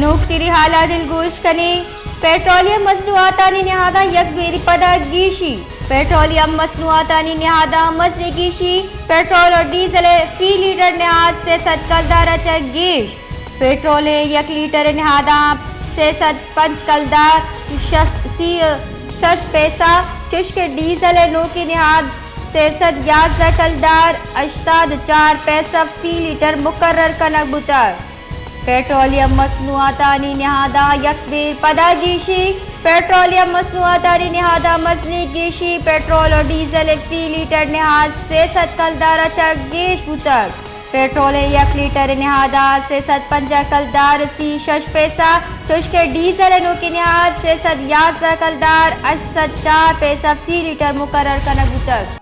नुकतिरी हाला दिलगोश कने पेट्रोलियम मसनूआतानी नहादा यकबेरी पदा गीशी पेट्रोलियम मसनूआतानी नहादा मजने गीशी पेट्रोल और डीजल फी लीटर नहाद से सद कलदार गीश पेट्रोल 1 लीटर नहादा से सद 5 कलदार 6 पैसा चुश्क डीजल नो की नहाद से सद 11 कलदार 84 पैसा फी लीटर मुकर्रर कनक बुतर पेट्रोलियम मसनूआतानी नहादा यकबेर पदागीशी पेट्रोलियम मसनूआतानी नहादा मजनी गीशी पेट्रोल और डीजल फी लीटर नहाद से सद कलदार गेश बुतर पेट्रोल 1 लीटर नहादा से सद 5 कलदार 6 पैसा चुश्क डीजल नो की नहाद से सद 11 कलदार 84 पैसा फी लीटर मुकर्रर कनक बुतर।